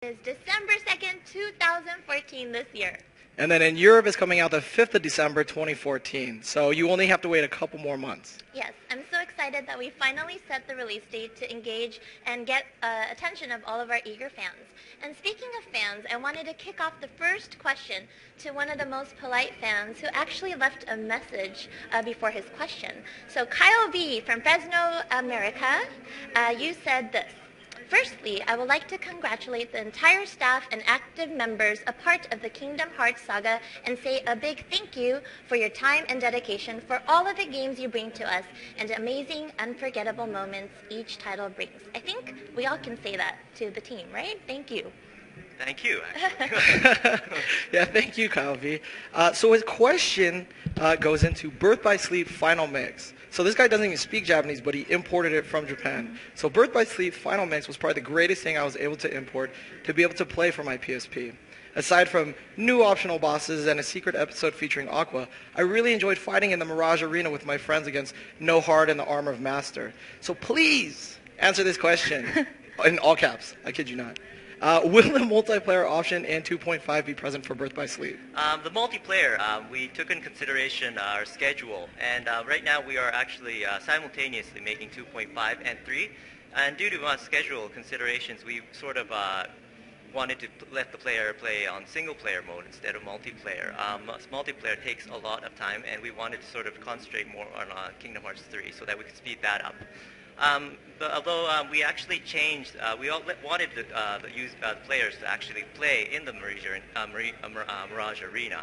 It's December 2nd, 2014 this year. And then in Europe, it's coming out the 5th of December, 2014. So you only have to wait a couple more months. Yes, I'm so excited that we finally set the release date to engage and get attention of all of our eager fans. And speaking of fans, I wanted to kick off the first question to one of the most polite fans who actually left a message before his question. So Kyle V. from Fresno, America, you said this. Firstly, I would like to congratulate the entire staff and active members a part of the Kingdom Hearts saga and say a big thank you for your time and dedication for all of the games you bring to us and amazing, unforgettable moments each title brings. I think we all can say that to the team, right? Thank you. Thank you, actually. Yeah, thank you, Kyle V. So his question goes into Birth by Sleep Final Mix. So this guy doesn't even speak Japanese, but he imported it from Japan. So Birth by Sleep Final Mix was probably the greatest thing I was able to import to be able to play for my PSP. Aside from new optional bosses and a secret episode featuring Aqua, I really enjoyed fighting in the Mirage Arena with my friends against No Heart and the Armor of Master. So please answer this question in all caps. I kid you not. Will the multiplayer option and 2.5 be present for Birth by Sleep? The multiplayer, we took in consideration our schedule, and right now we are actually simultaneously making 2.5 and 3. And due to schedule considerations, we sort of wanted to let the player play on single-player mode instead of multiplayer. Multiplayer takes a lot of time, and we wanted to sort of concentrate more on Kingdom Hearts 3 so that we could speed that up. But although we actually changed, we wanted the players to actually play in the Mirage Arena.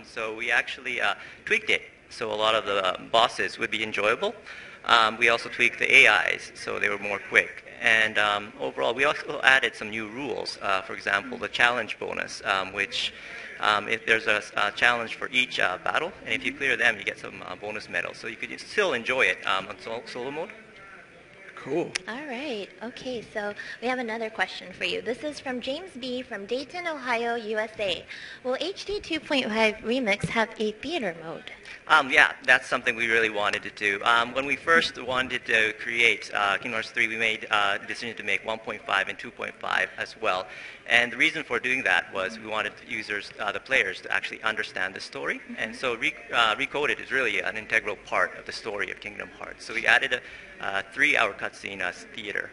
So we actually tweaked it so a lot of the bosses would be enjoyable. We also tweaked the AIs so they were more quick. And overall, we also added some new rules. For example, the challenge bonus, which if there's a challenge for each battle, and if you clear them, you get some bonus medals. So you could still enjoy it on solo mode. Cool. All right. Okay, so we have another question for you. This is from James B. from Dayton, Ohio, USA. Will HD 2.5 Remix have a theater mode? Yeah, that's something we really wanted to do. When we first wanted to create Kingdom Hearts 3, we made a decision to make 1.5 and 2.5 as well. And the reason for doing that was we wanted users, the players, to actually understand the story. Mm-hmm. And so Recoded is really an integral part of the story of Kingdom Hearts. So we added a 3-hour cutscene as theater.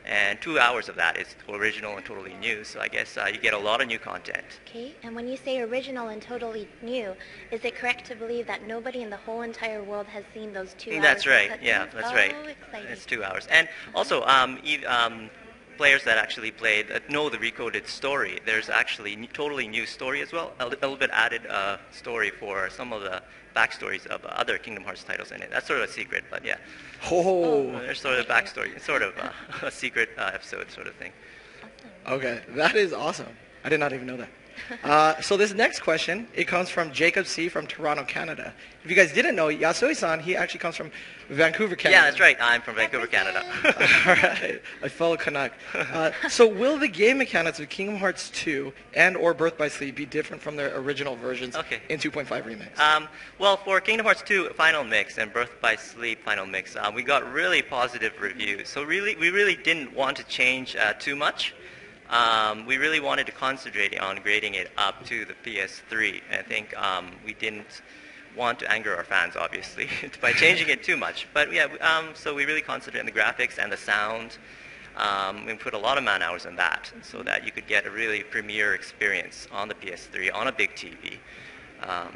And 2 hours of that is original and totally new, so I guess you get a lot of new content. Okay, and when you say original and totally new, is it correct to believe that nobody in the whole entire world has seen those 2 hours? That's right, yeah, that's right. Exciting. It's 2 hours. And also, players that actually played know the Recoded story. There's actually totally new story as well, a little bit added story for some of the backstories of other Kingdom Hearts titles in it. That's sort of a secret, but yeah. Oh. There's sort of a backstory. It's sort of a secret episode sort of thing. Awesome. Okay, that is awesome. I did not even know that. So this next question, it comes from Jacob C. from Toronto, Canada. If you guys didn't know, Yasui-san, he actually comes from Vancouver, Canada. Yeah, that's right. I'm from Vancouver, Canada. All right, a fellow Canuck. So will the game mechanics of Kingdom Hearts 2 and or Birth by Sleep be different from their original versions in 2.5 Remix? Well, for Kingdom Hearts 2 Final Mix and Birth by Sleep Final Mix, we got really positive reviews. So we really didn't want to change too much. We really wanted to concentrate on grading it up to the PS3. I think we didn't want to anger our fans, obviously, by changing it too much. But yeah, so we really concentrated on the graphics and the sound. We put a lot of man hours in that so that you could get a really premiere experience on the PS3, on a big TV.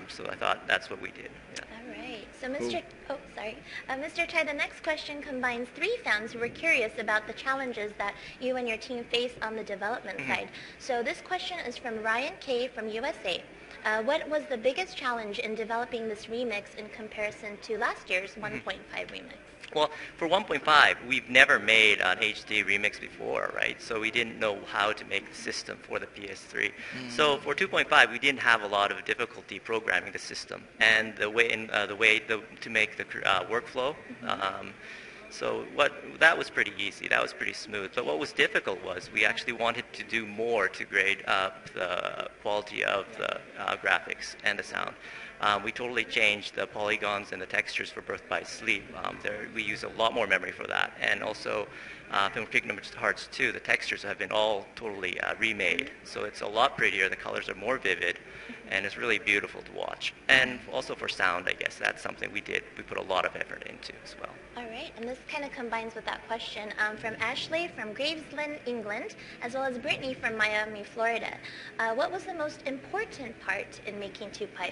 So I thought that's what we did. Yeah. All right. So Mr. Chai, the next question combines 3 fans who were curious about the challenges that you and your team face on the development side. So this question is from Ryan K. from USA. What was the biggest challenge in developing this remix in comparison to last year's 1.5 remix? Well, for 1.5, we've never made an HD remix before, right? So we didn't know how to make the system for the PS3. So for 2.5, we didn't have a lot of difficulty programming the system and the way to make the workflow. So that was pretty easy. That was pretty smooth. But what was difficult was we actually wanted to do more to grade up the quality of the graphics and the sound. We totally changed the polygons and the textures for Birth by Sleep. We use a lot more memory for that. And also, from Kingdom Hearts 2, the textures have been all totally remade. So it's a lot prettier, the colors are more vivid, and it's really beautiful to watch. And also for sound, I guess that's something we put a lot of effort into as well. All right, and this kind of combines with that question from Ashley from Gravesend, England, as well as Brittany from Miami, Florida. What was the most important part in making 2.5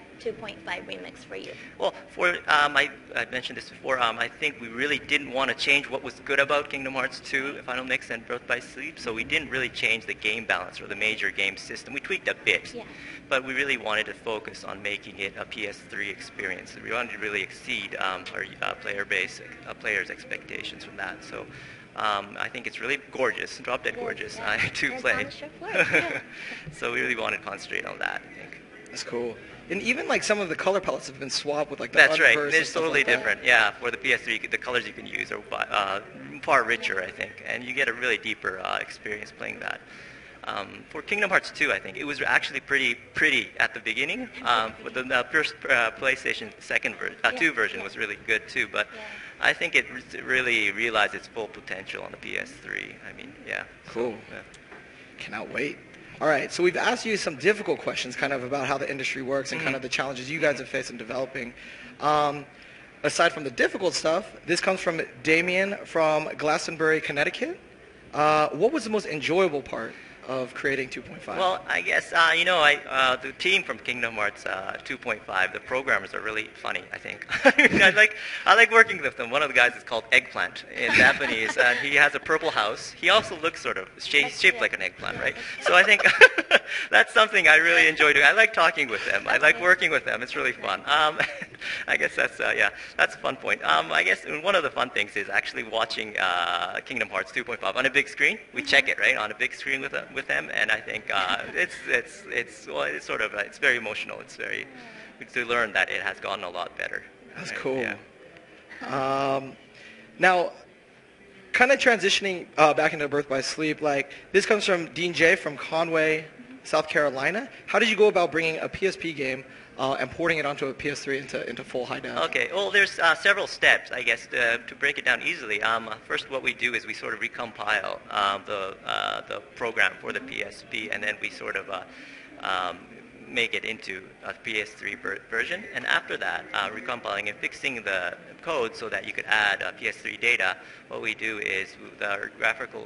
ReMIX for you? Well, I mentioned this before, I think we really didn't want to change what was good about Kingdom Hearts 2, Final Mix, and Birth by Sleep, so we didn't really change the game balance or the major game system. We tweaked a bit, but we really wanted to focus on making it a PS3 experience. We wanted to really exceed our players' expectations from that. So I think it's really gorgeous, drop dead gorgeous to play. So we really wanted to concentrate on that, I think. That's cool. And even like some of the color palettes have been swapped with like the That's right. Unverse It's totally like different. Yeah, for the PS3, the colors you can use are far richer, I think, and you get a really deeper experience playing that. For Kingdom Hearts 2, I think it was actually pretty at the beginning. But the first PlayStation 2 version was really good too. But I think it really realized its full potential on the PS3. I mean, yeah. Cool. Cannot wait. All right, so we've asked you some difficult questions kind of about how the industry works and kind of the challenges you guys have faced in developing. Aside from the difficult stuff, this comes from Damien from Glastonbury, Connecticut. What was the most enjoyable part of creating 2.5? Well, I guess, the team from Kingdom Hearts 2.5, the programmers are really funny, I think. I like working with them. One of the guys is called Eggplant in Japanese, and he has a purple house. He also looks sort of shaped like an eggplant, right? So I think that's something I really enjoy doing. I like talking with them. I like working with them. It's really fun. I guess that's a fun point. I guess one of the fun things is actually watching Kingdom Hearts 2.5 on a big screen. We check it, right, on a big screen with them, and I think it's very emotional. It's very to learn that it has gotten a lot better. That's right? cool. Yeah. Now, kind of transitioning back into Birth by Sleep, like this comes from Dean J from Conway, South Carolina. How did you go about bringing a PSP game and porting it onto a PS3 into full high def? Okay, well, there's several steps, I guess, to break it down easily. First, what we do is we sort of recompile the program for the PSP, and then we sort of make it into a PS3 version. And after that, recompiling and fixing the code so that you could add PS3 data, what we do is with our graphical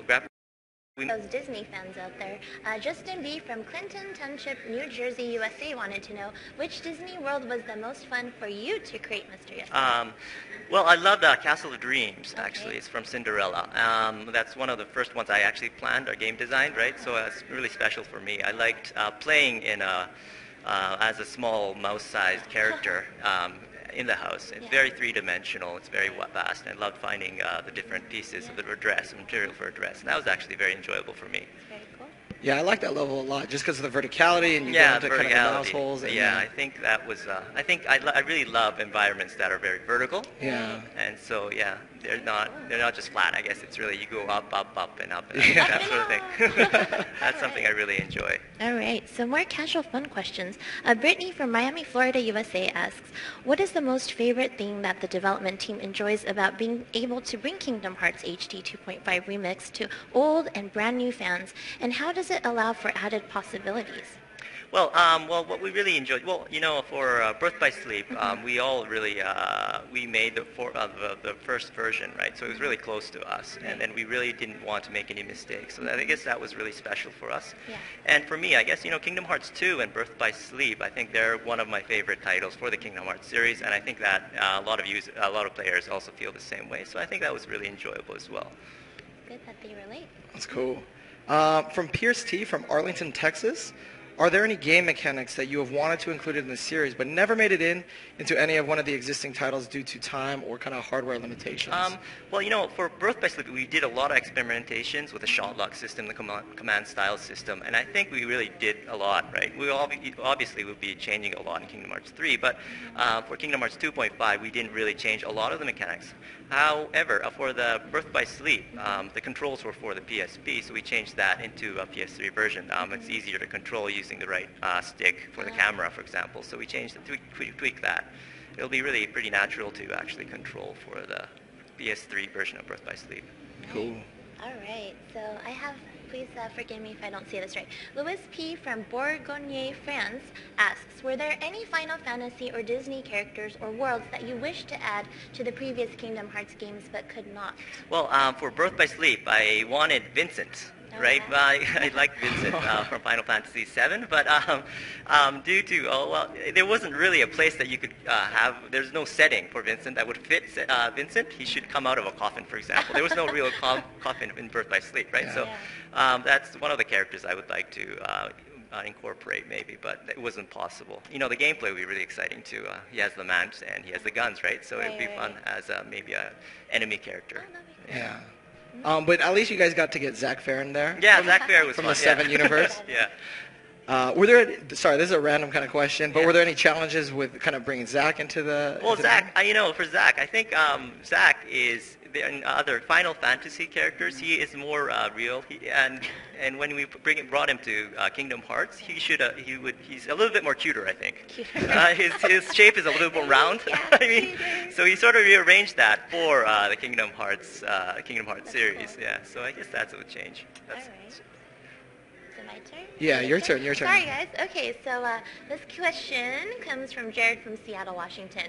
those Disney fans out there. Justin B. from Clinton Township, New Jersey, USA wanted to know which Disney World was the most fun for you to create, Mr. Yasmin? Well, I loved Castle of Dreams, actually. It's from Cinderella. That's one of the first ones I actually planned or game designed, right? So it's really special for me. I liked playing in as a small mouse-sized character in the house. It's very three-dimensional. It's very vast, and I loved finding the different pieces of the dress, material for a dress. And that was actually very enjoyable for me. Very cool. Yeah, I like that level a lot, just because of the verticality and you go into kind of the mouse holes. And I think that was. I think I really love environments that are very vertical. Yeah. And so they're not just flat. I guess it's really you go up, and up, and that sort of thing. That's something I really enjoy. All right, so more casual fun questions. Brittany from Miami, Florida, USA asks, what is the most favorite thing that the development team enjoys about being able to bring Kingdom Hearts HD 2.5 ReMIX to old and brand new fans, and how does it allow for added possibilities? Well, what we really enjoyed, for Birth by Sleep, we all really, we made the first version, right? So it was really close to us, and then we really didn't want to make any mistakes. So I guess that was really special for us. Yeah. And for me, I guess, Kingdom Hearts 2 and Birth by Sleep, I think they're one of my favorite titles for the Kingdom Hearts series, and I think that a lot of players also feel the same way. So I think that was really enjoyable as well. Good that they relate. That's cool. From Pierce T. from Arlington, Texas. are there any game mechanics that you have wanted to include in the series but never made it into any of one of the existing titles due to time or kind of hardware limitations? Well, for Birth by Sleep, we did a lot of experimentations with the shot lock system, the command style system, and I think we really did a lot, right? We obviously will be changing a lot in Kingdom Hearts 3, but for Kingdom Hearts 2.5, we didn't really change a lot of the mechanics. However, for the Birth by Sleep, the controls were for the PSP, so we changed that into a PS3 version. It's easier to control using the right stick for the camera, for example. So we changed it, tweaked that. It'll be really pretty natural to actually control for the PS3 version of Birth by Sleep. Cool. All right, so I have, please forgive me if I don't say this right. Louis P. from Bourgogne, France asks, were there any Final Fantasy or Disney characters or worlds that you wished to add to the previous Kingdom Hearts games but could not? Well, for Birth by Sleep, I wanted Vincent. Right, I like Vincent from Final Fantasy VII, but due to there wasn't really a place that you could have. There's no setting for Vincent that would fit Vincent. He should come out of a coffin, for example. There was no real coffin in Birth by Sleep, right? Yeah. So that's one of the characters I would like to incorporate, maybe, but it wasn't possible. The gameplay would be really exciting too. He has the mants and he has the guns, right? So it'd be fun as maybe an enemy character. Oh, that'd be Yeah. But at least you guys got to get Zack Fair in there. Yeah, Zack Fair was from fun, the 7 universe. Yeah. Were there? Sorry, this is a random kind of question, but were there any challenges with kind of bringing Zack into the? Well, Zack, for Zack, I think Zack is in other Final Fantasy characters. He is more real. And when we brought him to Kingdom Hearts, he's a little bit more cuter, I think. His shape is a little more round. So he sort of rearranged that for the Kingdom Hearts series. Cool. Yeah. So I guess that's what would change. All right. So my turn? Yeah, your turn. Sorry, guys. Okay, so this question comes from Jared from Seattle, Washington.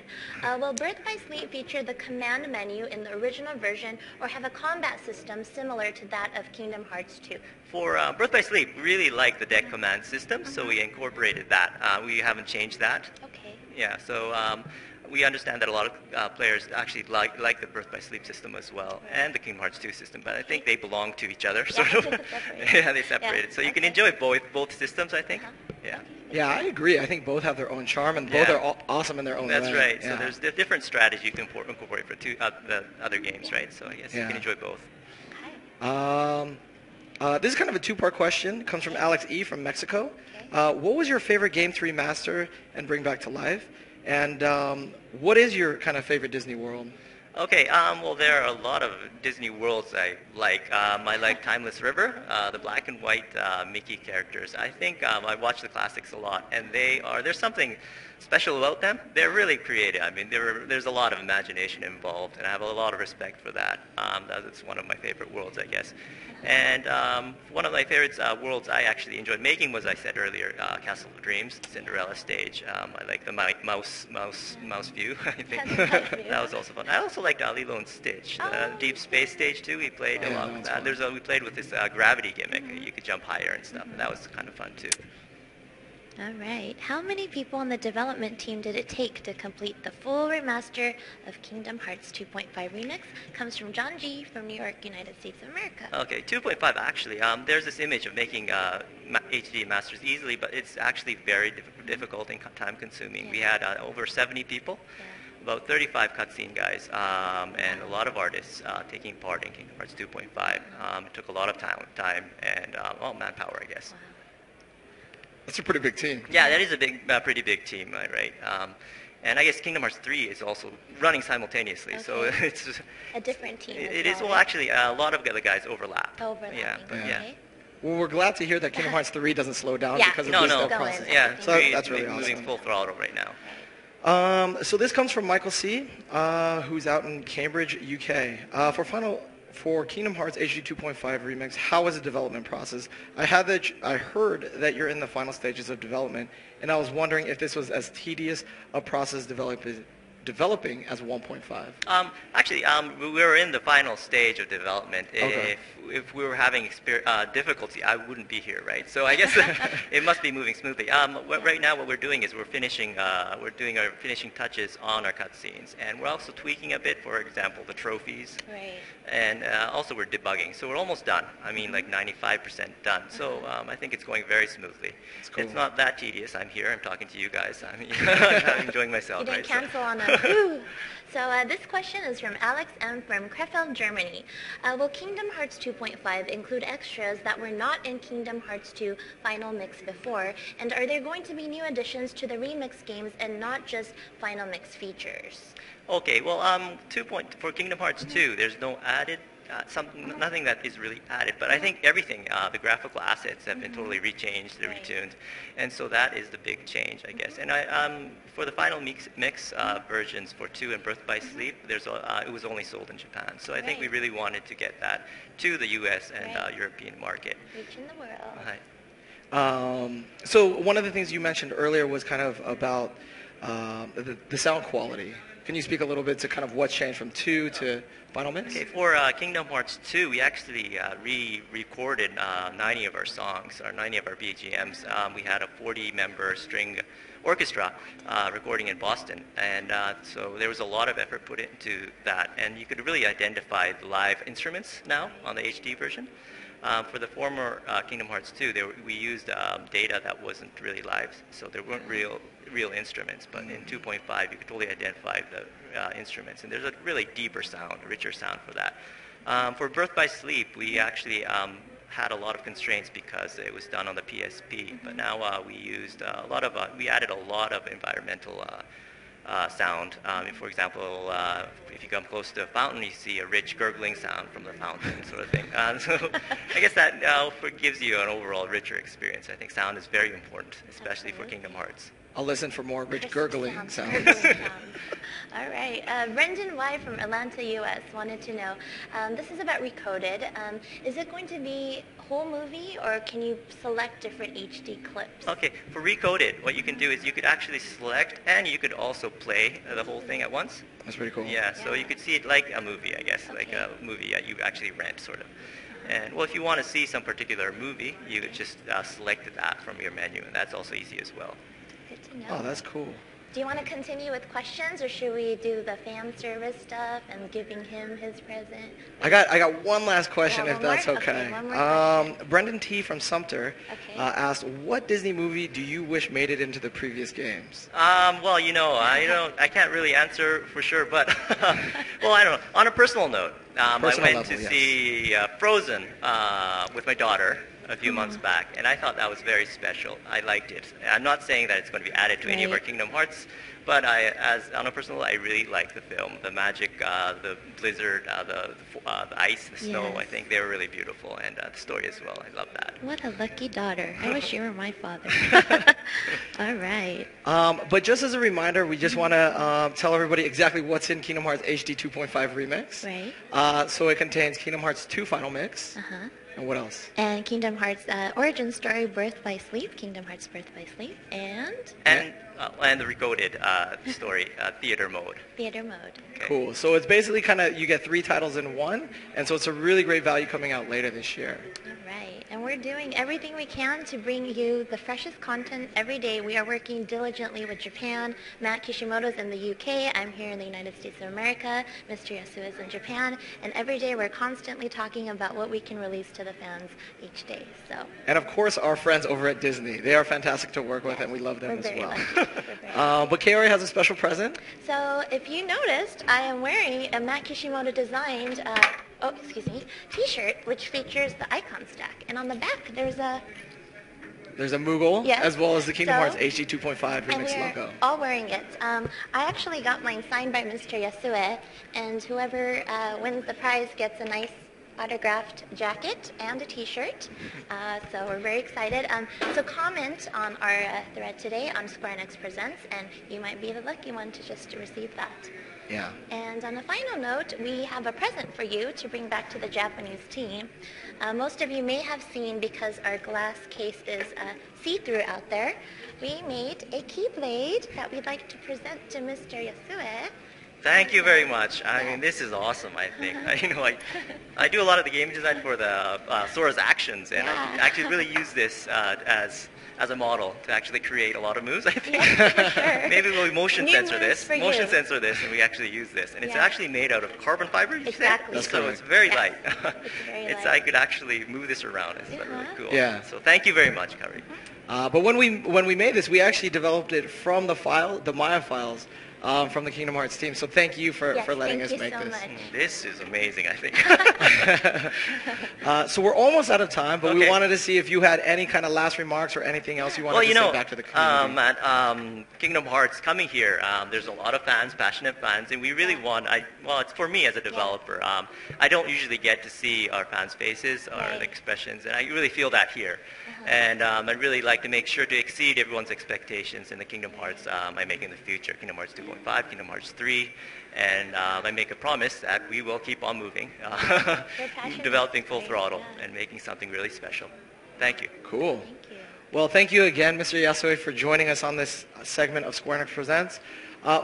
Will Birth by Sleep feature the command menu in the original version or have a combat system similar to that of Kingdom Hearts 2? For Birth by Sleep, we really like the deck command system, so we incorporated that. We haven't changed that. Okay. Yeah, so we understand that a lot of players actually like the Birth by Sleep system as well, and the Kingdom Hearts 2 system, but I think they belong to each other, sort of. Yeah, they separated. So you can enjoy both systems, I think. Yeah. Yeah, I agree. I think both have their own charm, and both are awesome in their own way. That's right. Yeah. So there's different strategies you can incorporate for the other games, right? So I guess you can enjoy both. This is kind of a two-part question. It comes from Alex E. from Mexico. What was your favorite game to remaster and bring back to life? And what is your kind of favorite Disney world? Okay, well, there are a lot of Disney worlds I like. I like Timeless River, the black and white Mickey characters. I think I watch the classics a lot, and there's something special about them. They're really creative. I mean, there's a lot of imagination involved, and I have a lot of respect for that. That's one of my favorite worlds, I guess. And one of my favorite worlds I actually enjoyed making was, I said earlier, Castle of Dreams, Cinderella stage. I like the mouse view, I think. That was also fun. I also liked Lilo and Stitch, the Deep Space stage too. We played a lot with that. We played with this gravity gimmick. You could jump higher and stuff, and that was kind of fun too. All right. How many people on the development team did it take to complete the full remaster of Kingdom Hearts 2.5 Remix? Comes from John G. from New York, United States of America. Okay, 2.5 actually. There's this image of making HD masters easily, but it's actually very difficult and time-consuming. We had over 70 people, about 35 cutscene guys, and a lot of artists taking part in Kingdom Hearts 2.5. It took a lot of time and manpower, I guess. Wow. That's a pretty big team. Yeah, that is a pretty big team, right? And I guess Kingdom Hearts 3 is also running simultaneously, so it's just a different team. It is, well, actually, a lot of the guys overlap. Yeah. Okay. Well, we're glad to hear that Kingdom Hearts 3 doesn't slow down because of no, this process. Yeah, so that's really awesome. Moving full throttle right now. So this comes from Michael C., who's out in Cambridge, UK. For Kingdom Hearts HD 2.5 Remix, how was the development process? I heard that you're in the final stages of development, and I was wondering if this was as tedious a process developing as 1.5? Actually, we were in the final stage of development. Okay. If we were having difficulty, I wouldn't be here, right? So I guess it must be moving smoothly. Right now, what we're doing is we're doing our finishing touches on our cutscenes, and we're also tweaking a bit. For example, the trophies. Right. And also we're debugging, so we're almost done. I mean, like 95% done. So I think it's going very smoothly. Cool. It's not that tedious. I'm here. I'm talking to you guys. I'm enjoying myself. You didn't right? cancel on us. Woo. So this question is from Alex M. from Krefeld, Germany. Will Kingdom Hearts 2.5 include extras that were not in Kingdom Hearts 2 Final Mix before? And are there going to be new additions to the remix games and not just Final Mix features? Okay, well, for Kingdom Hearts 2, there's no added, nothing that is really added, but I think everything, the graphical assets have been totally rechanged, they're retuned, and so that is the big change, I guess. And for the final mix versions for 2 and Birth by Sleep, it was only sold in Japan, so I think we really wanted to get that to the U.S. and European market. Reaching the world. Right. So one of the things you mentioned earlier was kind of about the sound quality. Can you speak a little bit to kind of what's changed from 2 to Final Mix? Okay, for Kingdom Hearts 2, we actually re-recorded 90 of our songs, or 90 of our BGMs. We had a 40-member string orchestra recording in Boston, and so there was a lot of effort put into that, and you could really identify the live instruments now on the HD version. For the former Kingdom Hearts 2, we used data that wasn't really live, so there weren't real instruments. But in 2.5, you could totally identify the instruments, and there's a really deeper sound, a richer sound for that. For Birth by Sleep, we actually had a lot of constraints because it was done on the PSP. But now we added a lot of environmental sound. For example, if you come close to a fountain, you see a rich gurgling sound from the fountain, sort of thing. So I guess that gives you an overall richer experience. I think sound is very important, especially for Kingdom Hearts. I'll listen for more rich gurgling sounds. All right. Brendan Y. from Atlanta, U.S. wanted to know, this is about Recoded. Is it going to be whole movie, or can you select different HD clips? Okay, for Recoded, what you can do is you could actually select, and you could also play the whole thing at once. That's pretty cool. Yeah, so you could see it like a movie, I guess, like a movie that you actually rent, sort of. And, well, if you want to see some particular movie, you could just select that from your menu, and that's also easy as well. Good to know. Oh, that's cool. Do you want to continue with questions, or should we do the fan service stuff and giving him his present? I got one last question, if that's okay. One more question. Brendan T. from Sumter asked, what Disney movie do you wish made it into the previous games? Well, I can't really answer for sure, but, well, I don't know. On a personal note, I went to see Frozen with my daughter a few months back, and I thought that was very special. I liked it. I'm not saying that it's going to be added to any of our Kingdom Hearts, but on a personal level, I really liked the film. The magic, the blizzard, the ice, the snow, I think they were really beautiful, and the story as well. I love that. What a lucky daughter. I wish you were my father. All right. But just as a reminder, we just want to tell everybody exactly what's in Kingdom Hearts HD 2.5 Remix. Right. So it contains Kingdom Hearts 2 Final Mix. Uh-huh. And what else? And Kingdom Hearts Origin Story, Birth by Sleep, Kingdom Hearts Birth by Sleep, and the Recoded story, theater mode. theater mode. Okay. Cool. So it's basically kind of, you get 3 titles in one, and so it's a really great value coming out later this year. All right. And we're doing everything we can to bring you the freshest content every day. We are working diligently with Japan. Matt Kishimoto's in the UK. I'm here in the United States of America. Mr. Yasuo is in Japan. And every day we're constantly talking about what we can release to the fans each day. So. And of course, our friends over at Disney. They are fantastic to work with, and we love them as well. But Kaori has a special present. So if you noticed, I am wearing a Matt Kishimoto designed t-shirt, which features the icon stack. And on the back, there's a Moogle, as well as the Kingdom Hearts HD 2.5 and Remix we're logo. all wearing it. I actually got mine signed by Mr. Yasue, and whoever wins the prize gets a nice autographed jacket and a t-shirt. So we're very excited. So comment on our thread today on Square Enix Presents, and you might be the lucky one to just receive that. Yeah. And on a final note, we have a present for you to bring back to the Japanese team. Most of you may have seen, because our glass case is see-through out there, we made a keyblade that we'd like to present to Mr. Yasue. Thank you very much. I mean, this is awesome, I think. I do a lot of the game design for the Sora's actions, and I actually really use this as a model to actually create a lot of moves, I think. Yeah, for sure. Maybe we'll motion sensor this, and we actually use this. And it's actually made out of carbon fiber, you exactly. said? So it's very light. It's very light. I could actually move this around. It's really cool. Yeah. So thank you very much, Kari. But when we made this, we actually developed it from the Maya files from the Kingdom Hearts team. So thank you for letting us make this. Much. This is amazing, I think. So we're almost out of time, but we wanted to see if you had any kind of last remarks or anything else you wanted to say back to the community. At Kingdom Hearts coming here, there's a lot of fans, passionate fans, and we really want, it's for me as a developer, I don't usually get to see our fans' faces or expressions, and I really feel that here. And I'd really like to make sure to exceed everyone's expectations in the Kingdom Hearts I make in the future, Kingdom Hearts 2.5, Kingdom Hearts 3, and I make a promise that we will keep on moving, developing full throttle, and making something really special. Thank you. Cool. Thank you. Well, thank you again, Mr. Yasue, for joining us on this segment of Square Enix Presents.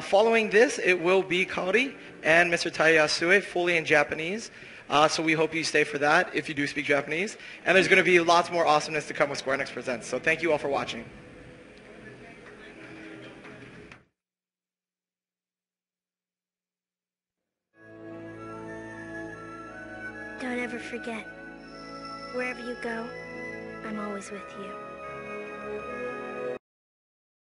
Following this, it will be Kaori and Mr. Tai Yasue, fully in Japanese. So we hope you stay for that if you do speak Japanese. And there's going to be lots more awesomeness to come with Square Enix Presents. So thank you all for watching. Don't ever forget, wherever you go, I'm always with you.